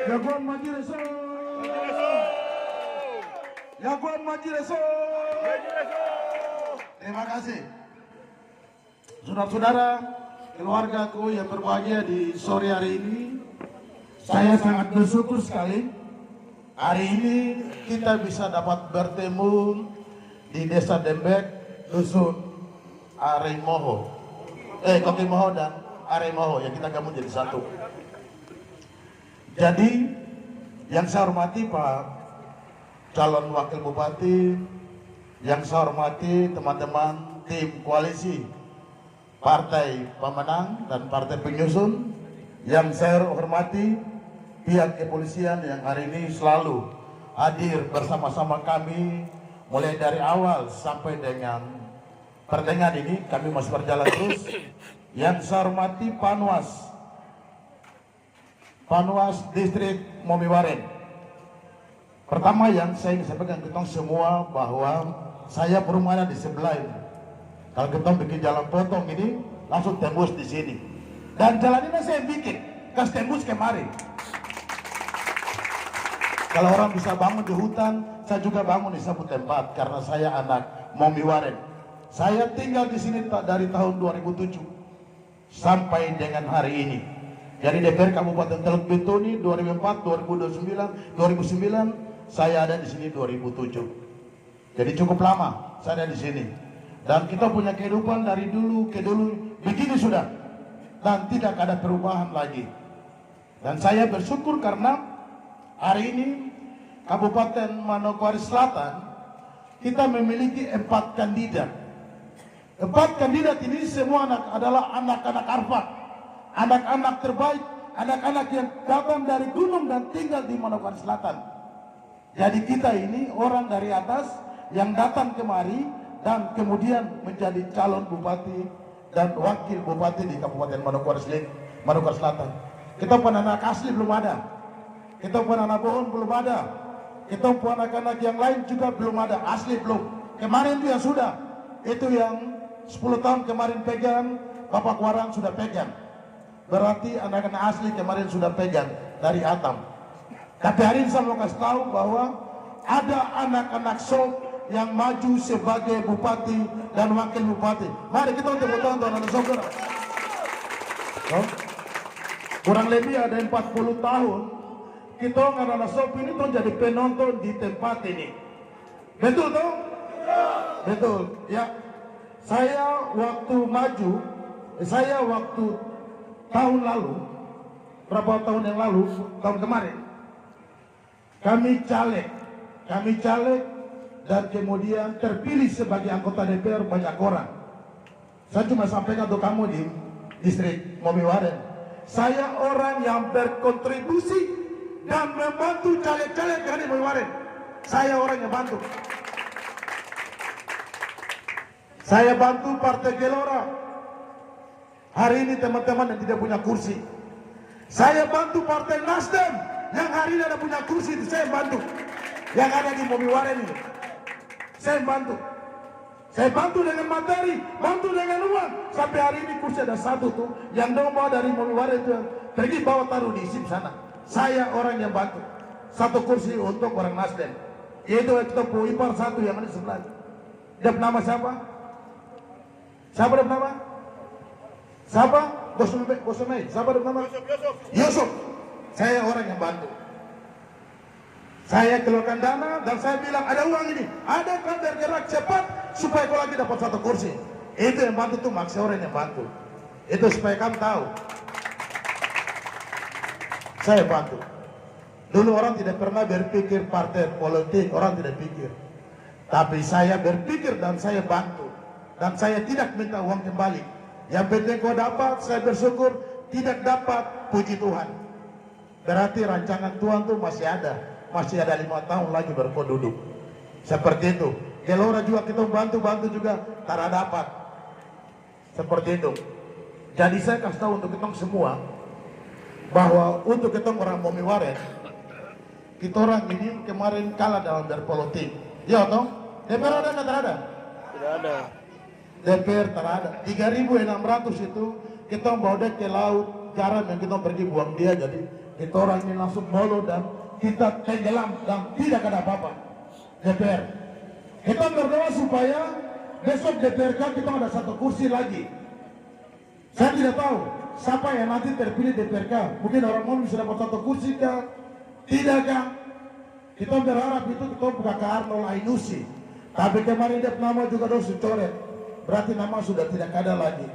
Jagoan Majireso. Jagoan Majireso. Terima kasih. Saudara-saudara, keluargaku yang berbahagia di sore hari ini, saya sangat bersyukur sekali. Hari ini kita bisa dapat bertemu di Desa Dembek, Dusun Areimoho, Kokimoho dan Areimoho yang kita gabung jadi satu. Jadi yang saya hormati Pak calon wakil bupati, yang saya hormati teman-teman tim koalisi partai pemenang dan partai penyusun, yang saya hormati pihak kepolisian yang hari ini selalu hadir bersama-sama kami mulai dari awal sampai dengan pertengahan ini kami masih berjalan terus. Yang saya hormati Panwas Distrik Momiwaren. Pertama yang saya ingin sampaikan ke kita semua bahwa saya perumahan di sebelah ini. Kalau kita bikin jalan potong ini langsung tembus di sini. Dan jalan ini saya bikin, kasih tembus kemari. Kalau orang bisa bangun di hutan, saya juga bangun di satu tempat karena saya anak Momiwaren. Saya tinggal di sini dari tahun 2007 sampai dengan hari ini. Jadi DPR Kabupaten Teluk Bintuni 2004, 2009, 2009, saya ada di sini 2007. Jadi cukup lama saya ada di sini. Dan kita punya kehidupan dari dulu ke dulu begini sudah. Dan tidak ada perubahan lagi. Dan saya bersyukur karena hari ini Kabupaten Manokwari Selatan kita memiliki 4 kandidat. 4 kandidat ini semua adalah anak-anak Arfak. Anak-anak terbaik, anak-anak yang datang dari gunung dan tinggal di Manokwari Selatan. Jadi kita ini orang dari atas yang datang kemari dan kemudian menjadi calon bupati dan wakil bupati di Kabupaten Manokwari Selatan. Kita pun anak asli belum ada. Kita pun anak bohong belum ada. Kita pun anak-anak yang lain juga belum ada, asli belum. Kemarin itu yang sudah, itu yang 10 tahun kemarin pegang, Bapak Warang sudah pegang. Berarti anak-anak asli kemarin sudah pegang dari Atam. Tapi hari ini saya mau kasih tahu bahwa ada anak-anak SOP yang maju sebagai bupati dan wakil bupati. Mari kita untuk bertemu anak-anak SOP. Kurang lebih ada 40 tahun kita anak-anak SOP ini tuh jadi penonton di tempat ini. Betul tuh? Betul. Ya. Saya waktu maju, tahun lalu, berapa tahun yang lalu, tahun kemarin, kami caleg dan kemudian terpilih sebagai anggota DPR banyak orang. Saya cuma sampaikan untuk kamu di distrik Momiwaren, saya orang yang berkontribusi dan membantu caleg-caleg dari Momiwaren. Saya orang yang bantu. Saya bantu Partai Gelora. Hari ini teman-teman yang tidak punya kursi. Saya bantu Partai Nasdem yang hari ini ada punya kursi, saya bantu. Yang ada di Momiwaren ini, saya bantu. Saya bantu dengan materi, bantu dengan uang. Sampai hari ini kursi ada satu tuh, yang bawa dari Momiwaren itu pergi bawa taruh di SIM sana. Saya orang yang bantu. Satu kursi untuk orang Nasdem. Yaitu kita punya ipar satu yang ada di sebelah. Dia bernama siapa? Siapa dia bernama? Siapa? Bosomei. Siapa nama? Yusuf. Saya orang yang bantu. Saya keluarkan dana dan saya bilang ada uang ini. Ada kan bergerak cepat supaya kau lagi dapat satu kursi. Itu yang bantu tuh maksud orang yang bantu. Itu supaya kamu tahu. Saya bantu. Dulu orang tidak pernah berpikir partai politik, orang tidak pikir. Tapi saya berpikir dan saya bantu. Dan saya tidak minta uang kembali. Yang penting kau dapat, saya bersyukur. Tidak dapat, puji Tuhan. Berarti rancangan Tuhan tuh masih ada. Masih ada 5 tahun lagi baru kau duduk. Seperti itu. Gelora juga kita bantu juga, tak dapat. Seperti itu. Jadi saya kasih tahu untuk kita semua bahwa untuk kita orang Momiwaren, kita orang ini kemarin kalah dalam berpolitik. Ya toh? DPR ada nggak ada? Tidak ada. DPR terada 3.600 itu kita bawa dia ke laut garam yang kita pergi buang dia, jadi Kita orang ini langsung bolo dan kita tenggelam dan tidak ada apa-apa. DPR. Kita berdoa supaya besok DPRK kita ada satu kursi lagi. Saya tidak tahu siapa yang nanti terpilih DPRK. Mungkin orang mau bisa dapat satu kursi kah? Tidak kah? Kita berharap itu kita buka ke Arnold Ainusi. Tapi kemarin dia nama juga harus dicoret. Berarti nama sudah tidak ada lagi.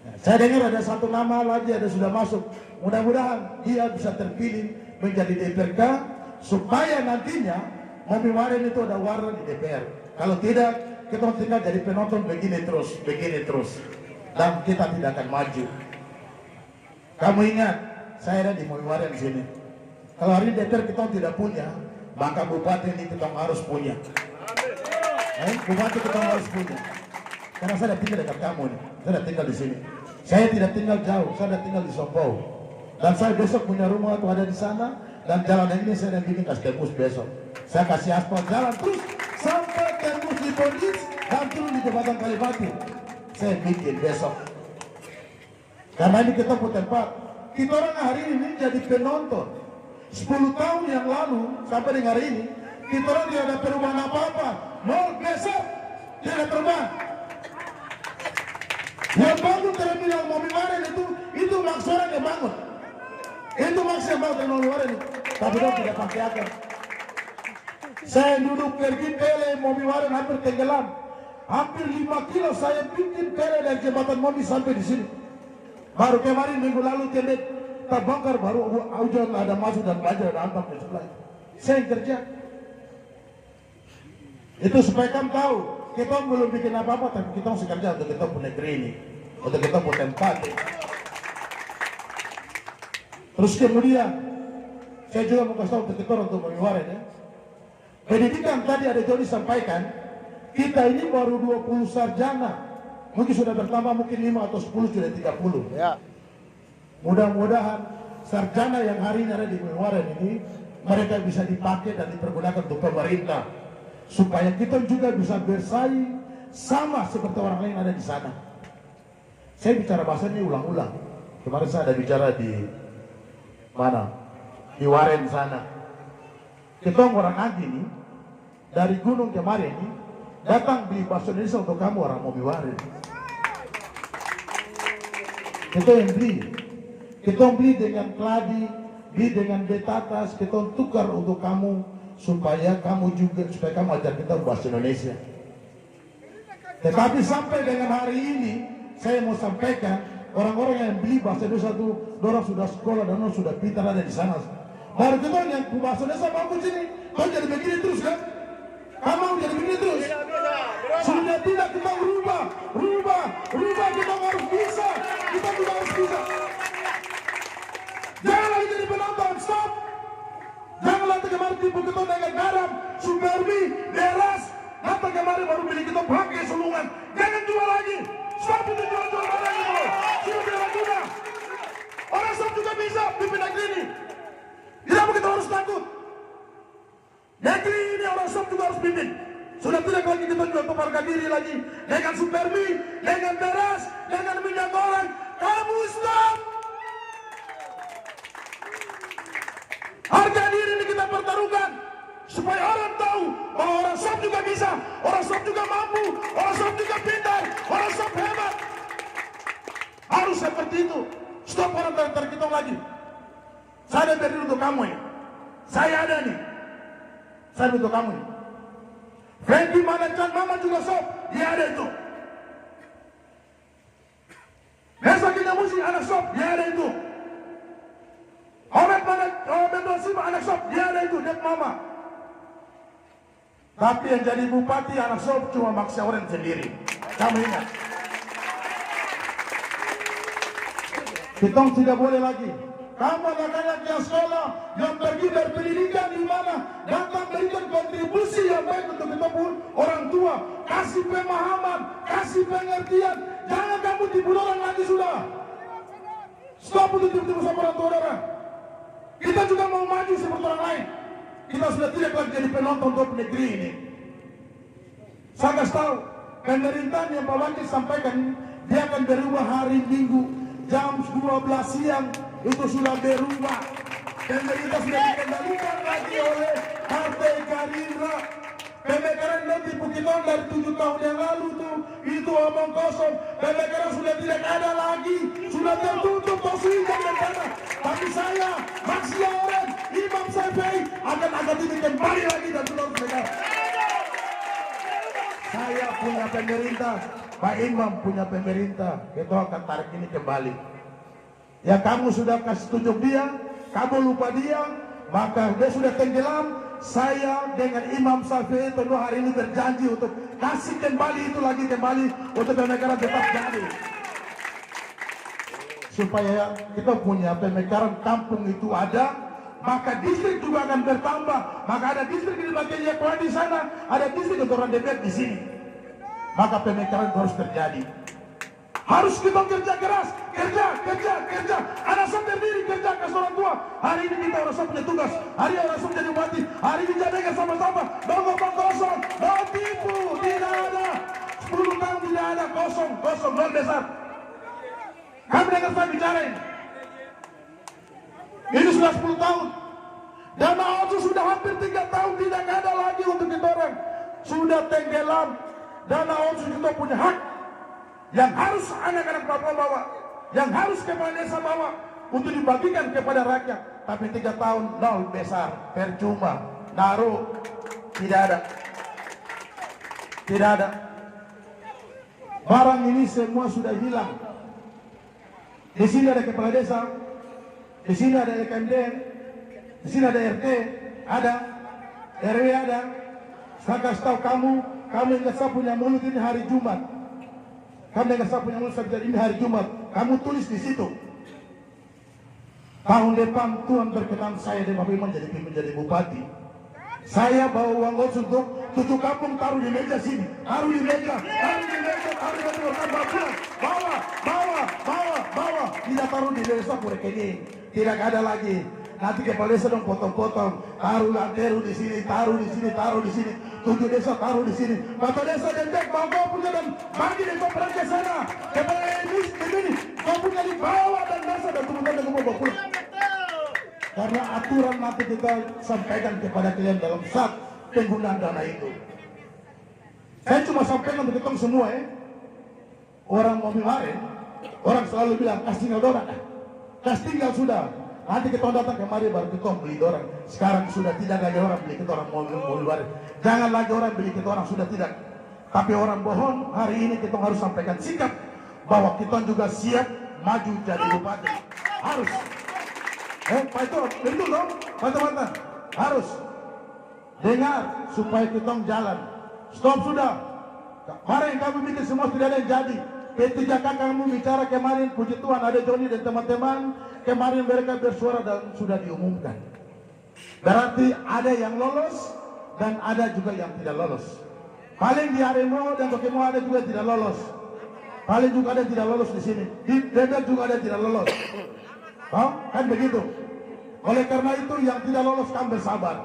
Nah, saya dengar ada satu nama lagi ada sudah masuk. Mudah-mudahan dia bisa terpilih menjadi DPRK supaya nantinya Momi Waren itu ada warna di DPR. Kalau tidak, kita tinggal jadi penonton begini terus, dan kita tidak akan maju. Kamu ingat, saya ada di Momi Waren di sini. Kalau hari DPR kita tidak punya, maka bupati ini kita harus punya. Bupati kita harus punya. Karena saya tinggal dekat kamu nih, saya tinggal di sini. Saya tidak tinggal jauh, saya tinggal di Sompau. Dan saya besok punya rumah tuh ada di sana. Dan jalan ini saya bikin kasih tembus besok. Saya kasih aspal jalan terus sampai tembus di Bondis dan turun di jembatan Kalibati. Saya bikin besok. Karena ini kita putar tempat. Kita orang hari ini jadi penonton. 10 tahun yang lalu sampai dengan hari ini kita orang tidak ada perubahan apa-apa. Mau besok tidak terbang. Yang bangun terminal Momi Waren itu maksudnya yang bangun. Itu maksimal terminal Waren itu. Tapi dong tidak pakai akar. Saya duduk pergi pele Momi Waren hampir tenggelam. Hampir 5 kilo saya bikin pele dari jembatan Momi sampai di sini. Baru kemarin minggu lalu tembek terbongkar baru hujan ada masuk dan banjir dan antam di sebelah. Saya yang kerja. Itu supaya kamu tahu kita belum bikin apa-apa tapi kita harus kerja untuk kita punya negeri ini, untuk kita punya tempat. Terus kemudian saya juga mau kasih tahu untuk kita untuk Momi Waren ya. Pendidikan tadi ada Jody sampaikan, kita ini baru 20 sarjana. Mungkin sudah bertambah mungkin 5 atau 10 sudah 30. Ya. Mudah-mudahan sarjana yang hari ini ada di Momi Waren ini mereka bisa dipakai dan dipergunakan untuk pemerintah supaya kita juga bisa bersaing sama seperti orang lain ada di sana. Saya bicara bahasa ini ulang-ulang. Kemarin saya ada bicara di mana? Di Waren sana. Kita orang Agi ini dari gunung kemarin ini datang beli bakso Indonesia untuk kamu orang Momi Waren. Kita yang beli. Kita beli dengan keladi, beli dengan betatas, kita tukar untuk kamu supaya kamu juga supaya kamu ajar kita bahasa Indonesia. Tetapi sampai dengan hari ini saya mau sampaikan orang-orang yang beli bahasa Indonesia itu orang sudah sekolah dan orang sudah pintar ada di sana. Baru kita yang bahasa Indonesia bagus ini, kau jadi begini terus kan? Kamu jadi begini terus. Sudah tidak kita rubah kita harus bisa, kita juga harus bisa. Jangan lagi jadi penonton, stop. Jangan lagi kemarin tipu kita dengan garam, supermi, beras. Nanti kemarin baru beli kita pakai sulungan. Jangan jual lagi. Stop itu jual-jual barang itu. Sudah tidak guna. Orang stop juga bisa pimpin negeri ini. Tidak kita harus takut. Negeri ini orang stop juga harus pimpin. Sudah tidak lagi kita jual harga diri lagi. Dengan supermi, dengan beras, dengan minyak goreng. Kamu stop. Harga diri ini kita pertaruhkan supaya orang tahu bahwa orang SOP juga bisa, orang SOP juga mampu, orang SOP juga pintar, orang SOP hebat. Harus seperti itu. Stop orang terhitung lagi. Saya ada berdiri untuk kamu ya. Saya ada nih. Saya untuk kamu nih. Frankie Manacan Mama juga SOP, dia ada itu. Besok kita musik anak SOP, dia ada itu. Ahmed Nasib anak SOP, dia ada itu, dia mama. Tapi yang jadi bupati anak SOP cuma Maksa Oren sendiri. Kamu ingat? Kita tidak boleh lagi. Kamu anak-anak yang sekolah, yang pergi berpendidikan di mana, datang berikan kontribusi yang baik untuk kita pun orang tua. Kasih pemahaman, kasih pengertian. Jangan kamu tipu orang lagi sudah. Stop untuk tipu-tipu sama orang tua orang. Kita juga mau maju seperti orang lain. Kita sudah tidak lagi jadi penonton untuk negeri ini. Saya kasih tahu, pemerintahan yang Pak Wakil sampaikan, dia akan berubah hari Minggu jam 12 siang itu sudah berubah. Pemerintah sudah dikendalikan lagi oleh Partai Gerindra. Pemekaran nanti Bukitong dari 7 tahun yang lalu tuh itu omong kosong. Pemekaran sudah tidak ada lagi, sudah tertutup posisi dan dana. Tapi saya, Maksya Oren, Imam Syafi'i akan angkat ini kembali lagi dan terus mereka. Saya punya pemerintah, Pak Imam punya pemerintah. Kita akan tarik ini kembali. Ya kamu sudah kasih tunjuk dia, kamu lupa dia, maka dia sudah tenggelam. Saya dengan Imam Syafi'i tentu hari ini berjanji untuk kasih kembali itu lagi kembali untuk pemekaran tetap jadi. Supaya kita punya pemekaran kampung itu ada, maka distrik juga akan bertambah. Maka ada distrik di bagian Yakuan di sana, ada distrik untuk orang DPR di sini. Maka pemekaran harus terjadi. Harus kita kerja keras, kerja. Anak saya berdiri kerja ke orang tua. Hari ini kita orang punya tugas. Hari ini orang jadi bupati. Hari ini jadikan sama-sama. Dongeng kosong, no tipu, tidak ada. 10 tahun tidak ada kosong, nol besar. Kami dengar saya bicara ini. Ini sudah 10 tahun. Dana otsus sudah hampir 3 tahun tidak ada lagi untuk kita orang. Sudah tenggelam. Dana otsus kita punya hak. Yang harus anak-anak Papua bawa, yang harus kepala desa bawa untuk dibagikan kepada rakyat. Tapi 3 tahun nol besar, percuma, naruh, tidak ada. Barang ini semua sudah hilang. Di sini ada kepala desa, di sini ada LKMD, di sini ada RT, ada RW ada. Saya kasih tahu kamu ingat saya punya mulut ini hari Jumat. Kamu dengar saya punya mulut sabda ini hari Jumat. Kamu tulis di situ. Tahun depan Tuhan berkenan saya dan Bapak Iman menjadi bupati. Saya bawa uang otsus untuk 7 kampung taruh di meja sini. Taruh di meja. Bawa. Tidak taruh di desa rekening. Tidak ada lagi. Nanti kepala desa dong potong-potong. Taruh di sini, taruh di sini. 7 desa taruh di sini. Kata desa dendek bawa punya dan bagi desa pergi sana. Kepala ini kau punya di bawah dan desa dan teman-teman kamu bawa pulang. Karena aturan nanti kita sampaikan kepada kalian dalam saat penggunaan dana itu. Saya cuma sampaikan untuk kita semua ya. Orang mau kemarin, orang selalu bilang kasih tinggal dorang. Kasih tinggal sudah. Nanti kita datang kemari baru kita beli dorang. Sekarang sudah tidak lagi orang beli kita orang mau luar. Jangan lagi orang beli kita orang sudah tidak. Tapi orang bohong hari ini kita harus sampaikan sikap bahwa kita juga siap maju jadi bupati. Harus. Pak itu betul dong, mata-mata. Harus dengar supaya kita jalan. Stop sudah. Kemarin kamu bikin semua tidak ada yang jadi. P3K kamu bicara kemarin, puji Tuhan ada Joni dan teman-teman. Kemarin mereka bersuara dan sudah diumumkan. Berarti ada yang lolos dan ada juga yang tidak lolos. Paling di Aremo dan Pokemon ada juga tidak lolos. Paling juga ada yang tidak lolos di sini. Di Depok juga ada yang tidak lolos. Oh, kan begitu. Oleh karena itu yang tidak lolos kan bersabar.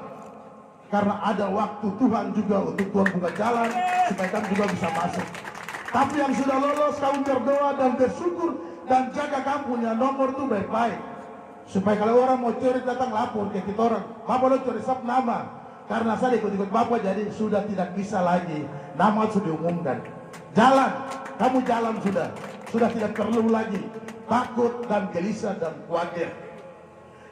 Karena ada waktu Tuhan juga untuk Tuhan buka jalan supaya kamu juga bisa masuk. Tapi yang sudah lolos kamu berdoa dan bersyukur dan jaga kamu punya nomor itu baik-baik. Supaya kalau orang mau curi datang lapor ke kita orang. Bapak lo curi sab nama. Karena saya ikut-ikut Bapak jadi sudah tidak bisa lagi. Nama sudah diumumkan. Jalan, kamu jalan sudah. Sudah tidak perlu lagi takut dan gelisah dan khawatir.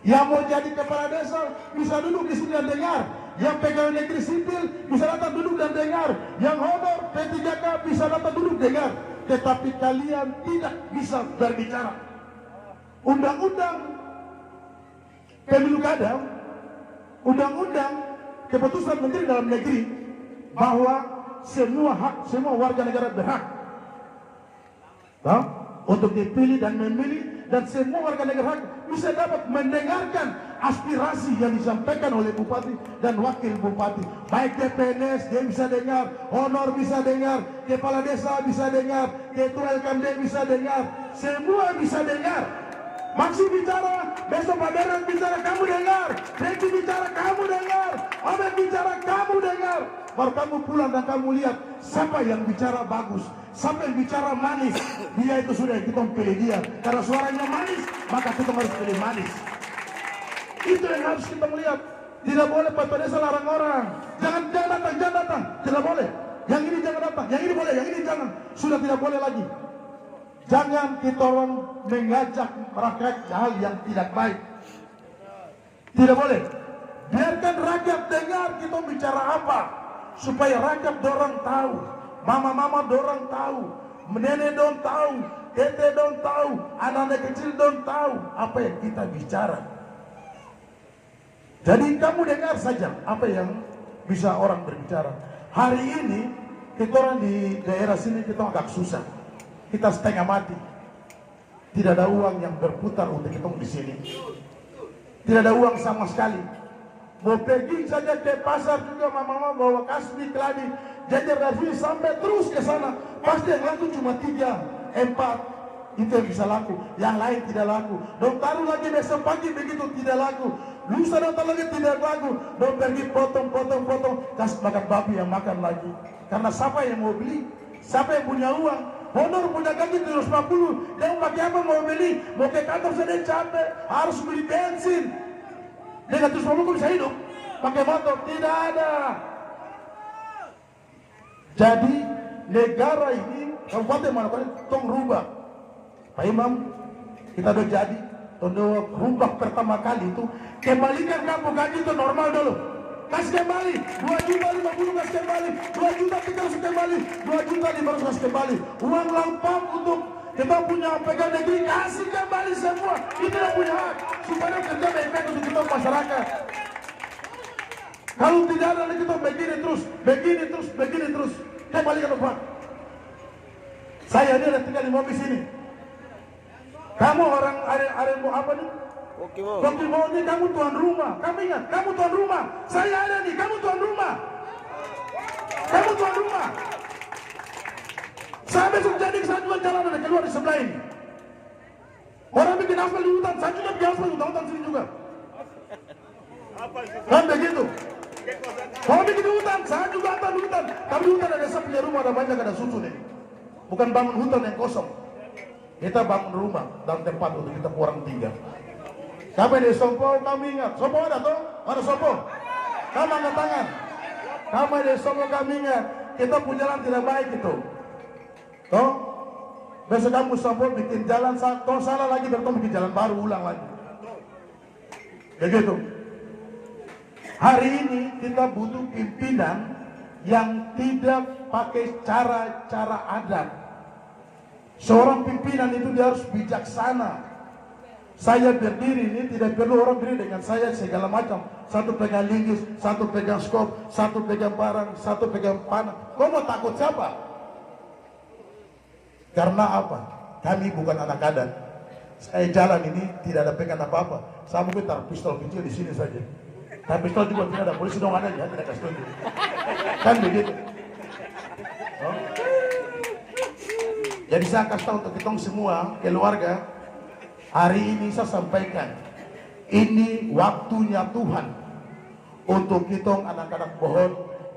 Yang mau jadi kepala desa bisa duduk di sini dan dengar. Yang pegawai negeri sipil bisa datang duduk dan dengar. Yang honor P3K bisa datang duduk dengar. Tetapi kalian tidak bisa berbicara. Undang-undang pemilu kada, undang-undang keputusan Menteri Dalam Negeri bahwa semua warga negara berhak untuk dipilih dan memilih, dan semua warga negara bisa dapat mendengarkan aspirasi yang disampaikan oleh bupati dan wakil bupati. Baik DPNS dia bisa dengar, honor bisa dengar, kepala desa bisa dengar, ketua LKMD bisa dengar, semua bisa dengar. Maksud bicara, besok Pak Beran bicara kamu dengar, Reki bicara kamu dengar, Apa yang bicara kamu dengar. Baru kamu pulang dan kamu lihat siapa yang bicara bagus, siapa yang bicara manis. Dia itu sudah kita pilih dia. Karena suaranya manis, maka kita harus pilih manis. Itu yang harus kita melihat. Tidak boleh Pak Desa larang orang. Jangan datang. Tidak boleh. Yang ini jangan datang, yang ini boleh, yang ini jangan. Sudah tidak boleh lagi. Jangan kita orang mengajak rakyat hal yang tidak baik. Tidak boleh. Biarkan rakyat dengar kita bicara apa. Supaya rakyat dorang tahu. Mama-mama dorang tahu. Nenek dorang tahu. Tete dorang tahu. Anak-anak kecil dorang tahu apa yang kita bicara. Jadi kamu dengar saja apa yang bisa orang berbicara. Hari ini kita orang di daerah sini kita agak susah. Kita setengah mati. Tidak ada uang yang berputar untuk kita di sini. Tidak ada uang sama sekali. Mau pergi saja ke pasar juga mama-mama bawa kasbi, keladi, jajar dari sini sampai terus ke sana. Pasti yang laku cuma 3, 4. Itu yang bisa laku. Yang lain tidak laku. Dong taruh lagi besok pagi begitu tidak laku. Lusa datang lagi tidak laku. Dong pergi potong. Kasih makan babi yang makan lagi. Karena siapa yang mau beli? Siapa yang punya uang? Honor punya gaji 750. Dia mau pakai apa mau beli? Mau ke kantor saja capek. Harus beli bensin. Dengan 750 bisa hidup. Pakai motor. Tidak ada. Jadi negara ini Kabupaten Manokwari tong rubah. Pak Imam, kita udah jadi untuk rubah pertama kali itu kembalikan kamu gaji itu normal dulu. Kasih kembali 2.050 kasih kembali, 2.300 kembali, 2.500 kasih kembali. Uang lampam untuk kita punya pegang negeri kasih kembali semua. Itu yang punya hak supaya kerja baik-baik untuk kita masyarakat. Kalau tidak ada lagi kita begini terus, kembalikan Pak. Saya ini ada tinggal di mobil sini. Kamu orang ada mau apa nih? Oke mau ini kamu tuan rumah. Kamu ingat, kamu tuan rumah. Saya ada nih, kamu tuan rumah. Kamu tuan rumah. Saya besok jadi saya juga jalan ada keluar di sebelah ini. Orang bikin aspal di hutan, saya juga bikin aspal di hutan sini juga. Kan begitu. Kalau bikin di hutan, saya juga ada di hutan. Tapi hutan ada saya punya rumah ada banyak ada susu nih. Bukan bangun hutan yang kosong. Kita bangun rumah dalam tempat untuk kita orang tinggal. Kami di Sompo, kami ingat. Sompo ada toh? Mana Sompo? Kamu angkat tangan. Kami di Sompo kami ingat. Kita punya jalan tidak baik itu. Toh? Besok kamu Sompo bikin jalan, toh salah lagi bertemu bikin jalan baru ulang lagi. Begitu. Hari ini kita butuh pimpinan yang tidak pakai cara-cara adat. Seorang pimpinan itu dia harus bijaksana. Saya berdiri ini tidak perlu orang berdiri dengan saya segala macam. Satu pegang linggis, satu pegang skop, satu pegang parang, satu pegang panah. Kau mau takut siapa? Karena apa? Kami bukan anak adat. Saya jalan ini tidak ada pegang apa-apa. Saya mungkin taruh pistol kecil di sini saja. Tapi pistol juga tidak ada. Polisi dong ada ya, tidak kasih tunjuk. Kan begitu. Oh. Jadi saya kasih tahu untuk kita semua keluarga, hari ini saya sampaikan, ini waktunya Tuhan untuk kita anak-anak pohon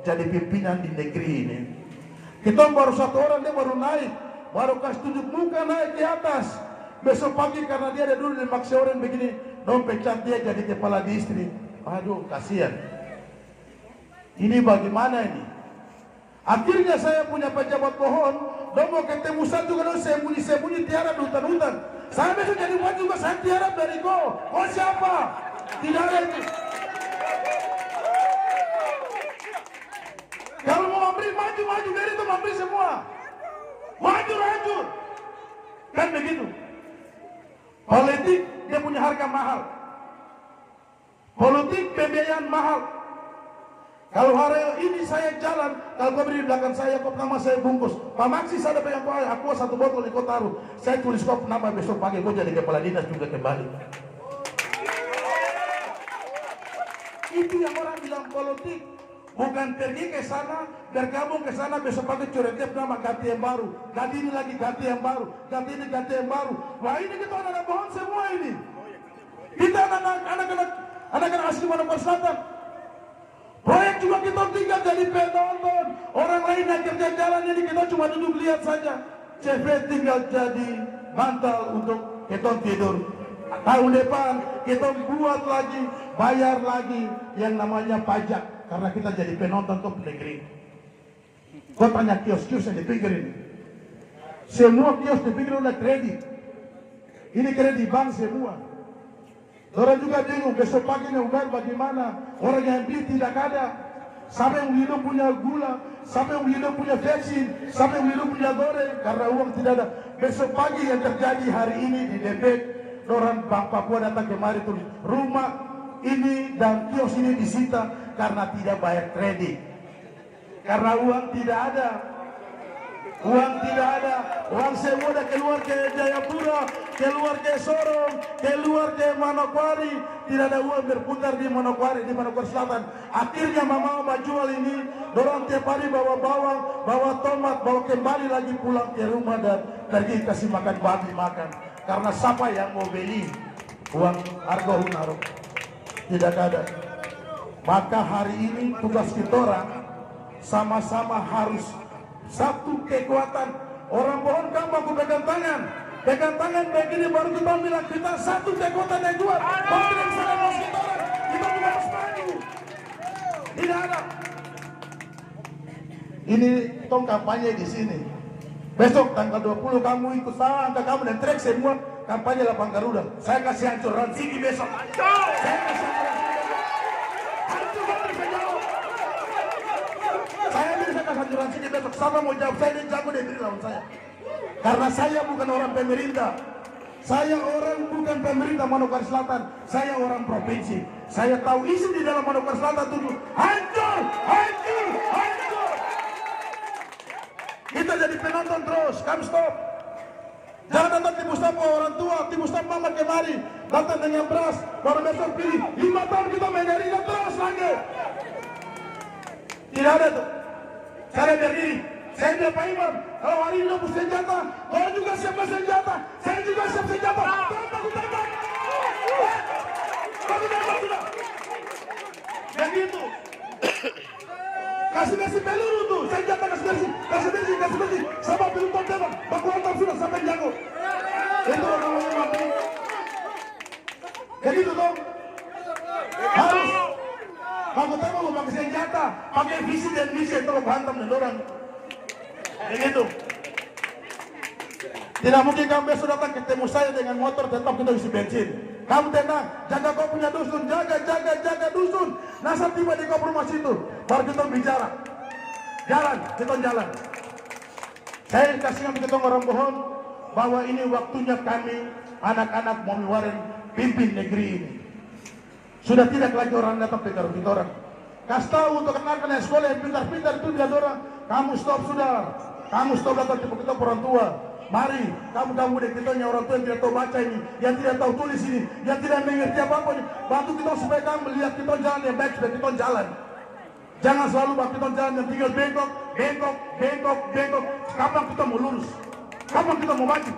jadi pimpinan di negeri ini. Kita baru satu orang dia baru naik, baru kasih tunjuk muka naik di atas. Besok pagi karena dia ada dulu dimaksa orang begini, dong pecat dia jadi kepala distrik. Aduh kasihan. Ini bagaimana ini? Akhirnya saya punya pejabat pohon, dong mau ketemu saya juga dong sembunyi tiarap di hutan-hutan. Saya besok jadi buat juga saya tiarap dari kau. Kau siapa? Tidak ada itu. Kalau mau memberi maju dari itu memberi semua. Maju. Kan begitu. Politik dia punya harga mahal. Politik pembiayaan mahal. Kalau hari ini saya jalan, kalau kau beri di belakang saya, kau nama saya bungkus. Pak Maksi saya ada pegang aku satu botol di kau taruh. Saya tulis kau nama besok pagi kau jadi kepala dinas juga kembali. Itu yang orang bilang politik. Bukan pergi ke sana, bergabung ke sana, besok pagi coret nama ganti yang baru. Ganti ini lagi ganti yang baru. Ganti ini ganti yang baru. Wah ini kita anak pohon semua ini. Kita anak-anak asli Manokwari Selatan. Proyek juga kita tinggal jadi penonton. Orang lain yang kerja jalan ini kita cuma duduk lihat saja. CV tinggal jadi bantal untuk kita tidur. Tahun depan kita buat lagi, bayar lagi yang namanya pajak. Karena kita jadi penonton top negeri. Kau tanya kios-kios yang di pinggir ini. Semua kios di pinggir udah kredit. Ini kredit bank semua. Orang juga bingung besok pagi nih udah bagaimana. Orang yang beli tidak ada. Siapa yang hidup punya gula, siapa yang hidup punya vaksin, siapa yang hidup punya goreng. Karena uang tidak ada. Besok pagi yang terjadi hari ini di Depok, orang Bank Papua datang kemari tulis rumah ini dan kios ini disita karena tidak bayar kredit. Karena uang tidak ada. Uang tidak ada. Uang semua udah keluar ke Jayapura, keluar ke Sorong, keluar ke Manokwari. Tidak ada uang berputar di Manokwari, di Manokwari Selatan. Akhirnya mama jual ini. Dorang tiap hari bawa bawang, bawa tomat, bawa kembali lagi pulang ke rumah dan pergi kasih makan babi makan. Karena siapa yang mau beli uang harga hunaro tidak ada. Maka hari ini tugas kita orang sama-sama harus satu kekuatan. Orang pohon kamu aku pegang tangan begini baru kita bilang kita satu kekuatan yang kuat. Kalau tidak bisa ngomong kita orang, kita juga harus maju. Tidak ada. Ini tong kampanye di sini. Besok tanggal 20 kamu ikut sama angka kamu dan trek semua kampanye lapang Garuda. Saya kasih hancur Ransiki besok. Saya kasih hancur besok. Saya bisa kasih hancuran sini besok. Sama mau jawab saya ini jago deh lawan saya. Karena saya bukan orang pemerintah. Saya orang bukan pemerintah Manokwari Selatan. Saya orang provinsi. Saya tahu isi di dalam Manokwari Selatan itu hancur, hancur, hancur. Kita jadi penonton terus. Kami stop. Jangan datang di Mustafa orang tua, di Mustafa mama kemari. Datang dengan beras, baru besok pilih. 5 tahun kita menjadikan terus lagi. Tidak ada tuh. Saya berdiri. Saya bilang Pak Imam, kalau hari ini dapat senjata, kalau juga siap senjata, saya juga siap senjata. Aku tembak. Aku tembak sudah. Begitu. Kasih peluru tuh, senjata kasih besi. Sama peluru tembak. Baku hantam sudah sampai jago. Itu orang yang mampu. Begitu dong. Harus. Kamu tahu mau pakai senjata, pakai visi dan misi itu hantam dan orang. Begitu. Tidak mungkin kamu besok datang ketemu saya dengan motor tetap kita isi bensin. Kamu tenang, jaga kau punya dusun, jaga dusun. Nasa tiba di kau rumah situ, baru kita bicara. Kita jalan. Saya kasih kita orang bohong bahwa ini waktunya kami anak-anak Momi Waren pimpin negeri ini. Sudah tidak lagi orang datang ke Garut kita orang. Kasih tahu untuk anak-anak sekolah yang pintar-pintar itu tidak orang. Kamu stop sudah. Kamu stop datang ke kita orang tua. Mari, kamu deh kita orang tua yang tidak tahu baca ini, yang tidak tahu tulis ini, yang tidak mengerti apa-apa ini. Bantu kita supaya kamu melihat kita jalan yang baik, supaya kita jalan. Jangan selalu bahwa kita jalan yang tinggal bengkok. Kapan kita mau lurus? Kapan kita mau maju?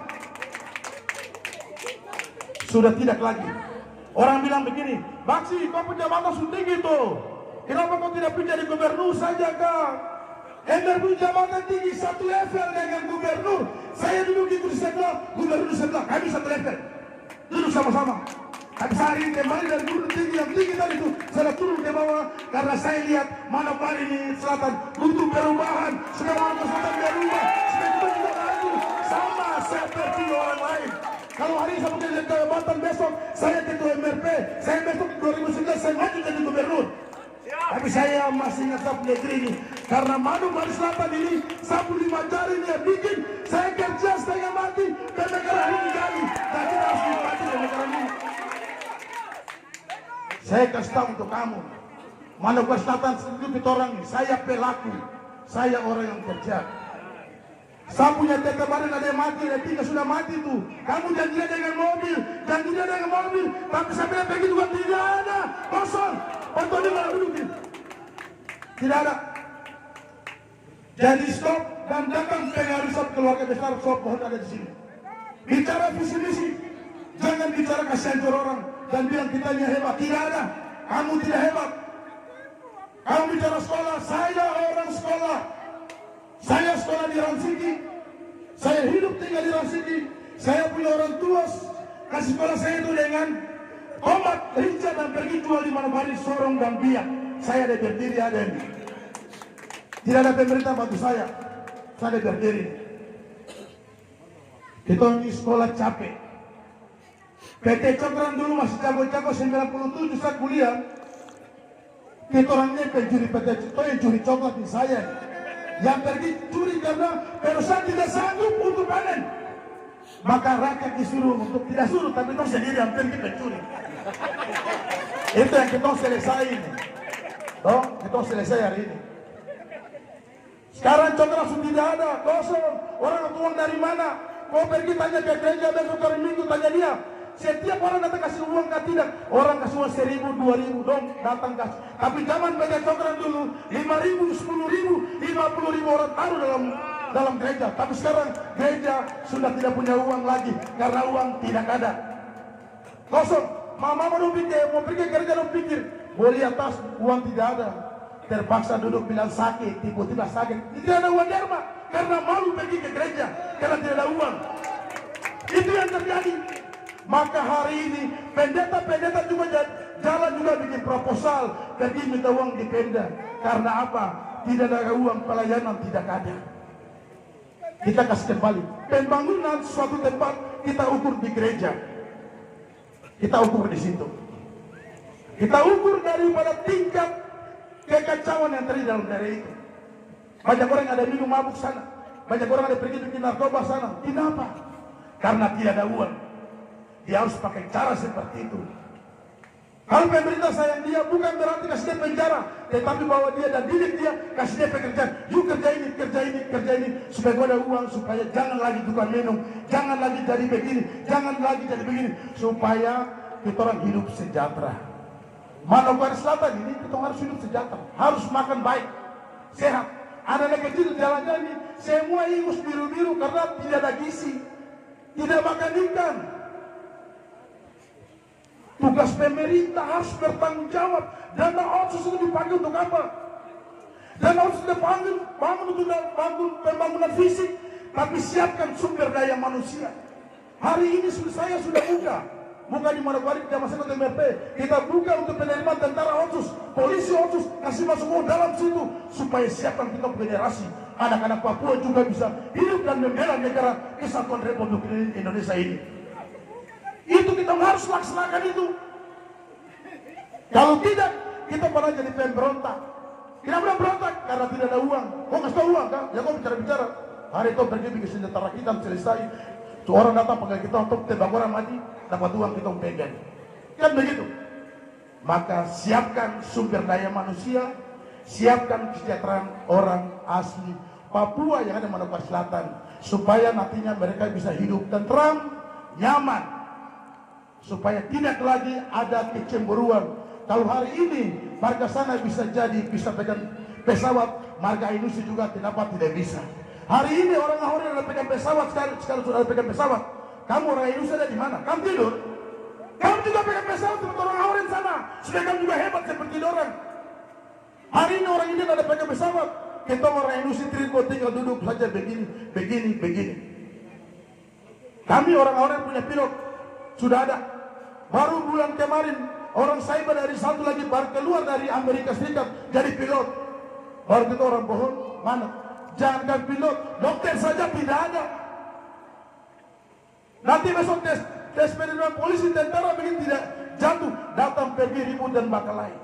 Sudah tidak lagi. Orang bilang begini, Baksi, kau punya jabatan tinggi tuh. Kenapa kau tidak pergi jadi gubernur saja, Kak? Ender punya jabatan tinggi satu level dengan gubernur. Saya duduk di kursi sebelah, gubernur di sebelah. Kami satu level. Duduk sama-sama. Tapi hari ini kembali dari gubernur tinggi yang tinggi tadi itu, saya turun ke bawah karena saya lihat Manokwari ini Selatan butuh perubahan. Supaya Manokwari Selatan berubah, supaya kita juga maju sama seperti orang lain. Kalau hari ini saya punya jabatan besok, saya ketua MRP. Saya besok 2019 saya maju jadi gubernur. Tapi saya masih ingat sapu negeri ini. Karena Manokwari Selatan ini sapu 5 jari ini yang bikin saya kerja setengah mati dan negara ini jadi. Dan kita harus dibantu dari negara ini. Saya kasih tahu untuk kamu, Manokwari Selatan sedikit orang ini. Saya pelaku, saya orang yang kerja. Sapunya tetap ada yang mati, ada 3 sudah mati tuh. Kamu janjinya dengan mobil, tapi saya bilang begitu juga tidak ada, kosong. Bantuan di mana dudukin? Tidak ada. Jadi stop dan datang pengaruh keluarga besar stop pohon ada di sini. Bicara visi misi, jangan bicara kasihan orang dan bilang kitanya hebat. Tidak ada. Kamu tidak hebat. Kalau bicara sekolah, saya orang sekolah. Saya sekolah di Ransiki. Saya hidup tinggal di Ransiki. Saya punya orang tua kasih sekolah saya itu dengan tomat, rica dan pergi jual di Manokwari, Sorong dan Biak. Saya ada berdiri ada ini. Tidak ada pemerintah bantu saya. Saya ada berdiri. Kita ini sekolah capek. PT Cokran dulu masih jago-jago 97 saat kuliah. Kita orangnya pencuri PT Cokran yang curi coklat di saya. Yang pergi curi karena perusahaan tidak sanggup untuk panen. Maka rakyat disuruh untuk tidak suruh, tapi kita sendiri yang pergi pencuri. Itu yang kita selesai ini. Oh, kita selesai hari ini. Sekarang coklat sudah tidak ada, kosong. Orang uang dari mana? Kau pergi tanya ke gereja besok hari Minggu, tanya dia. Setiap orang datang kasih uang kan tidak. Orang kasih uang 1.000, 2.000 dong datang kasih. Tapi zaman baca coklat dulu 5.000, 10.000, 50.000 orang taruh dalam gereja. Tapi sekarang gereja sudah tidak punya uang lagi karena uang tidak ada. Kosong. Mama mau pikir, mau pergi gereja mau pikir, boleh atas uang tidak ada. Terpaksa duduk bilang sakit, tiba-tiba sakit. Tidak ada uang derma karena malu pergi ke gereja karena tidak ada uang. Itu yang terjadi. Maka hari ini pendeta-pendeta juga jalan juga bikin proposal pergi minta uang di Pemda. Karena apa? Tidak ada uang, pelayanan tidak ada. Kita kasih kembali. Pembangunan suatu tempat kita ukur di gereja. Kita ukur di situ. Kita ukur daripada tingkat kekacauan yang terjadi dalam daerah itu. Banyak orang ada minum mabuk sana. Banyak orang ada pergi bikin narkoba sana. Kenapa? Karena tidak ada uang. Dia harus pakai cara seperti itu. Kalau pemerintah sayang dia, bukan berarti kasih dia penjara, tetapi bawa dia dan didik dia, kasih dia pekerjaan. Yuk kerja ini, kerja ini, kerja ini, supaya gua ada uang, supaya jangan lagi tukang minum, jangan lagi jadi begini, jangan lagi jadi begini, supaya kita orang hidup sejahtera. Manokwari Selatan ini kita harus hidup sejahtera, harus makan baik, sehat. Anak-anak kecil jalan-jalan ini semua ingus biru-biru karena tidak ada gizi, tidak makan ikan. Tugas pemerintah harus bertanggung jawab. Dana otsus itu dipanggil untuk apa? Dana otsus dipanggil bangun untuk bangun pembangunan fisik, tapi siapkan sumber daya manusia. Hari ini saya sudah buka di Manokwari di Masjid MRP. Kita buka untuk penerimaan tentara otsus, polisi otsus, kasih masuk uang dalam situ supaya siapkan kita generasi anak-anak Papua juga bisa hidup dan membela negara kesatuan Republik Indonesia ini. Itu kita harus laksanakan itu. Kalau tidak, kita malah jadi pemberontak. Kenapa berontak? Karena tidak ada uang. Kau kasih tahu uang kan? Ya kau bicara-bicara. Hari itu pergi bikin senjata rakitan selesai. Tuh orang datang panggil kita untuk tembak orang mati, dapat uang kita pegang. Kan begitu. Maka siapkan sumber daya manusia, siapkan kesejahteraan orang asli Papua yang ada di Manokwari Selatan, supaya nantinya mereka bisa hidup tentram, nyaman. Supaya tidak lagi ada kecemburuan. Kalau hari ini marga sana bisa pegang pesawat, marga industri juga kenapa tidak bisa? Hari ini orang Ahoren ada pegang pesawat, sekarang sudah ada pegang pesawat. Kamu orang industri ada di mana? Kamu tidur? Kamu juga pegang pesawat seperti orang Ahoren sana. Supaya kamu juga hebat seperti orang. Hari ini orang ini ada pegang pesawat. Kita orang industri tinggal duduk saja begini. Kami orang Ahoren punya pilot. Sudah ada. Baru bulan kemarin orang cyber dari satu lagi baru keluar dari Amerika Serikat jadi pilot. Baru kita orang bohong mana? Jangan pilot, dokter saja tidak ada. Nanti besok tes penerimaan polisi tentara begini tidak jatuh, datang pergi ribut dan bakal lain.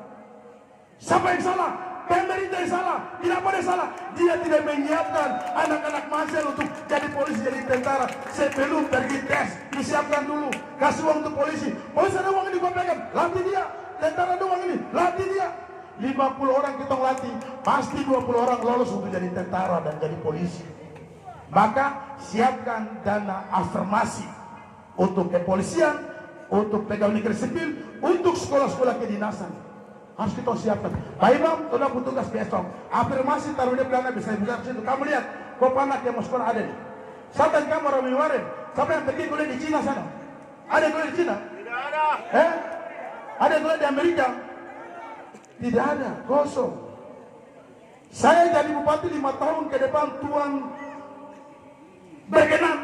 Siapa yang salah? Pemerintah yang salah. Kenapa dia salah? Dia tidak menyiapkan anak-anak masel untuk jadi polisi, jadi tentara. Sebelum pergi tes, disiapkan dulu. Kasih uang untuk polisi. Polisi ada uang ini gua pegang, latih dia. Tentara ada uang ini, latih dia. 50 orang kita latih, pasti 20 orang lolos untuk jadi tentara dan jadi polisi. Maka siapkan dana afirmasi untuk kepolisian, untuk pegawai negeri sipil, untuk sekolah-sekolah kedinasan. Harus kita siapkan. Pak Imam, sudah tugas besok. Afirmasi taruh di belakang bisa situ. Kamu lihat, kok anak yang mau sekolah ada nih. Siapa yang kamu orang Miwaren? Siapa yang pergi kuliah di Cina sana? Ada kuliah di Cina? Tidak ada. Ada kuliah di Amerika? Tidak ada, kosong. Saya jadi bupati 5 tahun ke depan Tuhan berkenan,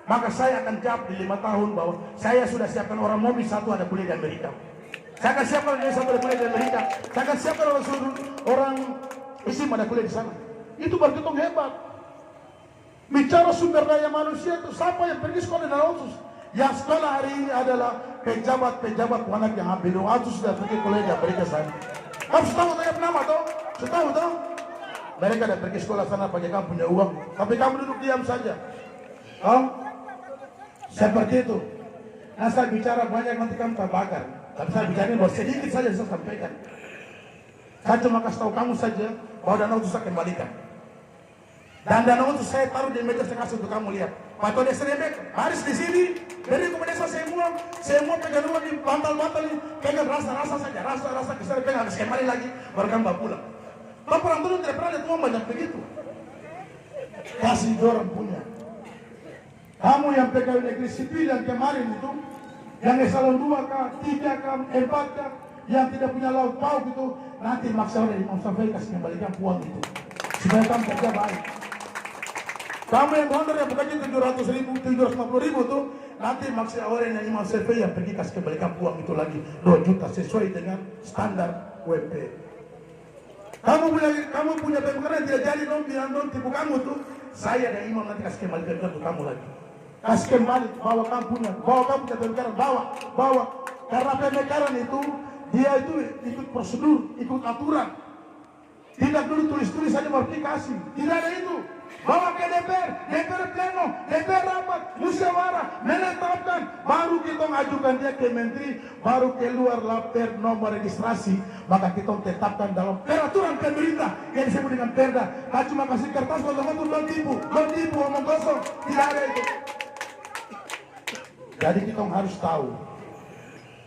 maka saya akan jawab di 5 tahun bahwa saya sudah siapkan orang mobil satu ada kuliah di Amerika. Saya akan siapkan orang satu ada kuliah di Amerika. Saya akan siapkan orang isim ada kuliah di sana. Itu berhitung hebat. Bicara sumber daya manusia itu siapa yang pergi sekolah di Otsus? Yang sekolah hari ini adalah pejabat-pejabat wanak yang ambil Otsus sudah pergi kuliah di Amerika sana. Kamu tahu saya nama toh? Tahu toh? Mereka ada pergi sekolah sana pakai kamu punya uang, tapi kamu duduk diam saja. Oh, seperti itu. Nah, saya bicara banyak nanti kamu terbakar. Tapi saya bicara ini baru sedikit saja saya sampaikan. Saya cuma kasih tahu kamu saja bahwa dana itu saya kembalikan. Dan dana itu saya taruh di meja saya kasih untuk kamu lihat. Pak Tony Serebek, baris di sini. Dari komunitas semua pegang uang di bantal-bantal ini, pegang rasa-rasa saja, rasa-rasa kesana pegang habis kembali lagi, baru kamu pulang. Bapak orang dulu tidak pernah lihat uang banyak begitu. Kasih dorong punya. Kamu yang pegawai negeri sipil yang kemarin itu, yang eselon 2K, 3K, 4K, yang tidak punya laut pauk itu, nanti maksa oleh Imam Syafi'i kasih kembalikan uang itu. Supaya kamu kerja baik. Kamu yang honor yang bukannya 700.000, 750.000 tuh, nanti maksa oleh Imam Syafi'i yang pergi kasih kembalikan uang itu lagi 2 juta sesuai dengan standar UMP. Kamu punya pemekaran tidak jadi dong, bilang dong tipu kamu tuh. Saya dan Imam nanti kasih kembalikan untuk kamu lagi. Kasih kembali, bawa kamu punya pemekaran, bawa. Karena pemekaran itu, dia itu ikut prosedur, ikut aturan. Tidak dulu tulis-tulis saja baru dikasih. Tidak ada itu. Bawa ke DPR pleno, DPR rapat, musyawarah, menetapkan. Baru kita ajukan dia ke menteri, baru keluar lapor nomor registrasi. Maka kita tetapkan dalam peraturan pemerintah yang disebut dengan perda. Nah, cuma kasih kertas foto-foto, belum tipu, omong kosong. Tidak ada itu. Jadi kita harus tahu.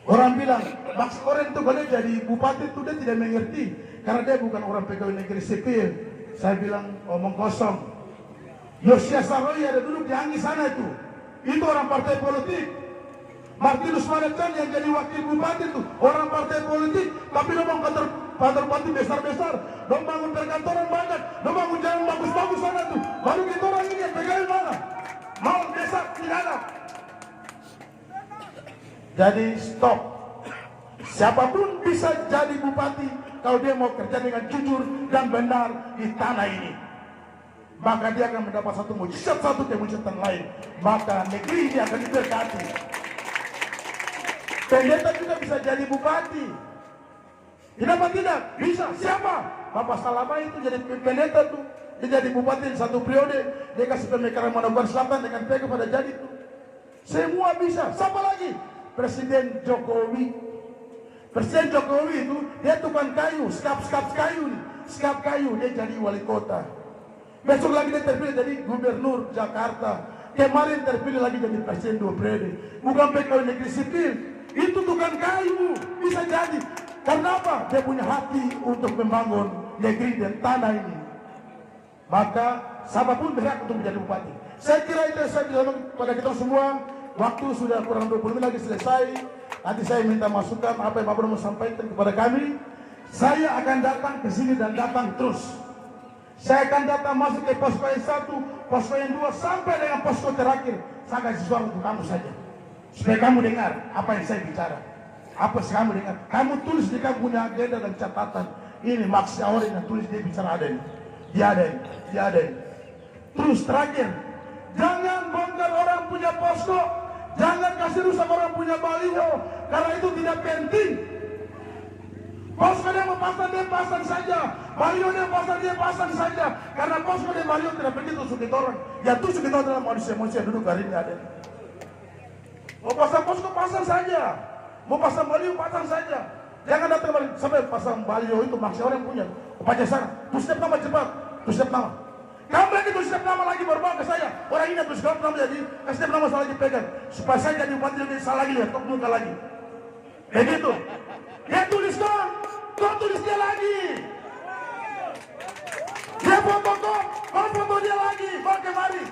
Orang bilang, Max Oren itu kalau jadi bupati itu dia tidak mengerti. Karena dia bukan orang pegawai negeri sipil. Saya bilang, omong kosong. Yosias Saroy ada duduk di Anggi sana itu. Itu orang partai politik. Martinus Manechan yang jadi wakil bupati itu orang partai politik. Tapi dia bangun kantor bupati besar-besar. Dia bangun perkantoran banyak. Dia bangun jalan bagus-bagus sana itu. Baru kita orang ini yang pegawai mana? Mau desa tidak ada. Jadi stop. Siapapun bisa jadi bupati kalau dia mau kerja dengan jujur dan benar di tanah ini. Maka dia akan mendapat satu mujizat, satu kemujizatan lain. Maka negeri ini akan diberkati. Pendeta juga bisa jadi bupati. Kenapa tidak? Bisa. Siapa? Bapak Salama itu jadi pendeta tuh. Dia jadi bupati di satu periode. Dia kasih pemekaran Manokwari Selatan dengan PK pada jadi tuh. Semua bisa. Siapa lagi? Presiden Jokowi. Presiden Jokowi itu dia tukang kayu, skap kayu nih. Skap kayu, dia jadi wali kota. Besok lagi dia terpilih jadi gubernur Jakarta. Kemarin terpilih lagi jadi presiden 2 periode. Bukan pegawai negeri sipil. Itu tukang kayu. Bisa jadi. Karena apa? Dia punya hati untuk membangun negeri dan tanah ini. Maka siapapun berhak untuk menjadi bupati. Saya kira itu yang saya bilang pada kita semua. Waktu sudah kurang 20 menit lagi selesai. Nanti saya minta masukan apa yang Bapak mau sampaikan kepada kami. Saya akan datang ke sini dan datang terus. Saya akan datang masuk ke posko yang 1, posko yang 2 sampai dengan posko terakhir. Saya kasih suara untuk kamu saja. Supaya kamu dengar apa yang saya bicara. Apa yang kamu dengar. Kamu tulis di kamu punya agenda dan catatan. Ini maksudnya orang yang tulis dia bicara ada ini. Dia ada ini. Terus terakhir. Jangan bongkar orang punya posko. Jangan kasih rusak orang punya baliho. Karena itu tidak penting. Posko dia mau pasang, dia pasang saja. Baliho dia pasang saja. Karena posko dia baliho tidak pergi tusuk kita orang. Ya tusuk kita adalah manusia-manusia duduk hari ini ada. Mau pasang posko pasang saja. Mau pasang baliho pasang saja. Jangan datang sampai pasang baliho itu maksudnya orang punya. Baca sana. Tulis nama cepat. Tulis nama. Kamu lagi tulis nama lagi berbawa ke saya. Orang ini tulis nama jadi. Kasih nama saya lagi pegang. Supaya saya jadi bupati lebih salah lagi lihat. Tok muka lagi. Begitu. Dia tulis dong. Kau tulis dia lagi. Dia foto kau foto dia lagi. Bawa kemari.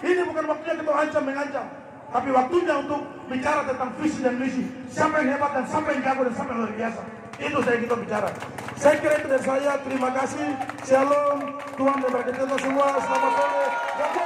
Ini bukan waktunya kita ancam mengancam. Tapi waktunya untuk bicara tentang visi dan misi. Siapa yang hebat dan siapa yang jago dan siapa yang luar biasa. Itu saya kita bicara. Saya kira itu dari saya. Terima kasih. Shalom. Tuhan memberkati kita semua. Selamat sore.